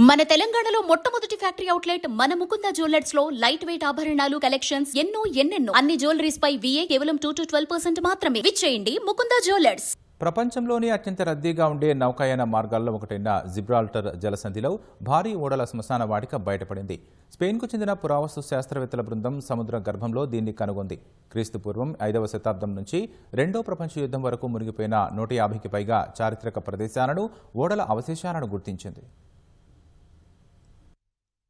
మన తెలంగాణలో మొట్టమొదటి ఫ్యాక్టరీ అవుట్లెట్ మన ముకుంద జ్యువెలర్స్ లో లైట్ వెయిట్ ఆభరణాలు కలెక్షన్స్ ఎన్నెన్నో అన్ని జ్యువెలరీస్ పై VA కేవలం 2 to 12% మాత్రమే. విచ్చేయండి ముకుంద జ్యువెలర్స్. ప్రపంచంలోనే అత్యంత రద్దీగా ఉండే నౌకాయాన మార్గాల్లో ఒకటైన జిబ్రాల్టర్ జలసంధిలో భారీ ఓడల శ్మశాన వాటిక బయటపడింది. స్పెయిన్కు చెందిన పురావస్తు శాస్త్రవేత్తల బృందం సముద్ర గర్భంలో దీన్ని కనుగొంది. క్రీస్తుపూర్వం 5వ శతాబ్దం నుంచి రెండో ప్రపంచ యుద్ధం వరకు మునిగిపోయిన 150కి పైగా చారిత్రక ప్రదేశాలను, ఓడల అవశేషాలను గుర్తించింది.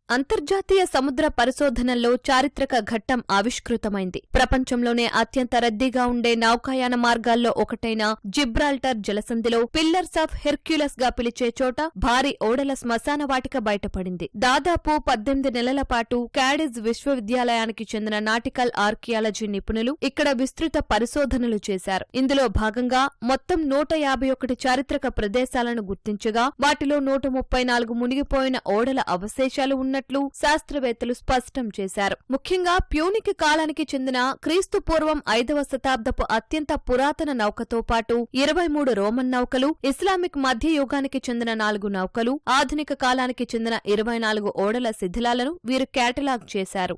అంతర్జాతీయ సముద్ర పరిశోధనల్లో చారిత్రక ఘట్టం ఆవిష్కృతమైంది. ప్రపంచంలోనే అత్యంత రద్దీగా ఉండే నౌకాయాన మార్గాల్లో ఒకటైన జిబ్రాల్టర్ జలసంధిలో పిల్లర్స్ ఆఫ్ హెర్క్యులస్ గా పిలిచే చోట భారీ ఓడల శ్మశాన వాటిక బయటపడింది. దాదాపు 18 నెలల పాటు క్యాడిజ్ విశ్వవిద్యాలయానికి చెందిన నాటికల్ ఆర్కియాలజీ నిపుణులు ఇక్కడ విస్తృత పరిశోధనలు చేశారు. ఇందులో భాగంగా మొత్తం 151 చారిత్రక ప్రదేశాలను గుర్తించగా వాటిలో 134 మునిగిపోయిన ఓడల అవశేషాలు ఉన్నట్లు శాస్త్రవేత్తలు స్పష్టం చేశారు. ముఖ్యంగా ప్యూనిక్ కాలానికి చెందిన క్రీస్తు పూర్వం 5వ శతాబ్దపు అత్యంత పురాతన నౌకతో పాటు 23 రోమన్ నౌకలు, ఇస్లామిక్ మధ్యయుగానికి చెందిన 4 నౌకలు, ఆధునిక కాలానికి చెందిన 24 ఓడల శిథిలాలను వీరు కేటలాగ్ చేశారు.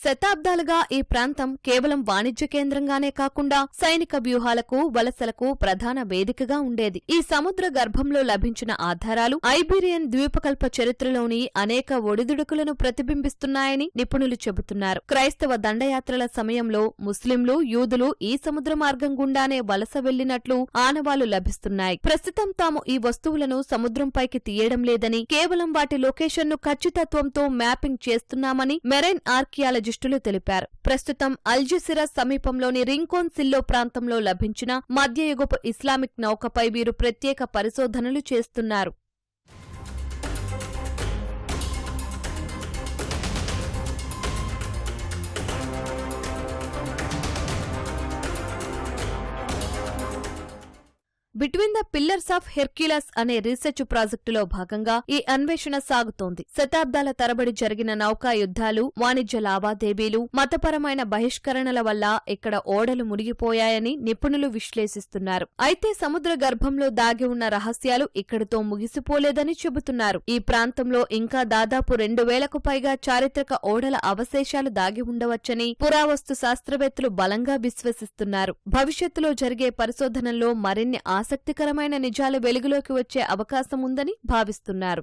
శతాబ్దాలుగా ఈ ప్రాంతం కేవలం వాణిజ్య కేంద్రంగానే కాకుండా సైనిక వ్యూహాలకు, వలసలకు ప్రధాన వేదికగా ఉండేది. ఈ సముద్ర గర్భంలో లభించిన ఆధారాలు ఐబీరియన్ ద్వీపకల్ప చరిత్రలోని అనేక ఒడిదుడుకులను ప్రతిబింబిస్తున్నాయని నిపుణులు చెబుతున్నారు. క్రైస్తవ దండయాత్రల సమయంలో ముస్లింలు, యూదులు ఈ సముద్ర మార్గం గుండానే వలస వెళ్లినట్లు ఆనవాలు లభిస్తున్నాయి. ప్రస్తుతం తాము ఈ వస్తువులను సముద్రంపైకి తీయడం లేదని, కేవలం వాటి లొకేషన్ను ఖచ్చితత్వంతో మ్యాపింగ్ చేస్తున్నామని మెరైన్ ఆర్కియాలజిస్టులు తెలిపారు. ప్రస్తుతం అల్జెసిరాస్ సమీపంలోని రింకోన్ సిల్లో ప్రాంతంలో లభించిన మధ్యయుగపు ఇస్లామిక్ నౌకపై వీరు ప్రత్యేక పరిశోధనలు చేస్తున్నారు. Between the pillars of Hercules అనే రీసెర్చ్ ప్రాజెక్టులో భాగంగా ఈ అన్వేషణ సాగుతోంది. శతాబ్దాల తరబడి జరిగిన నౌకా యుద్ధాలు, వాణిజ్య లావాదేవీలు, మతపరమైన బహిష్కరణల వల్ల ఇక్కడ ఓడలు మునిగిపోయాయని నిపుణులు విశ్లేషిస్తున్నారు. అయితే సముద్ర గర్భంలో దాగి ఉన్న రహస్యాలు ఇక్కడితో ముగిసిపోలేదని చెబుతున్నారు. ఈ ప్రాంతంలో ఇంకా దాదాపు 2000కు పైగా చారిత్రక ఓడల అవశేషాలు దాగి ఉండవచ్చని పురావస్తు శాస్త్రవేత్తలు బలంగా విశ్వసిస్తున్నారు. భవిష్యత్తులో జరిగే పరిశోధనల్లో మరిన్ని ఆసక్తికరమైన నిజాలు వెలుగులోకి వచ్చే అవకాశం ఉందని భావిస్తున్నారు.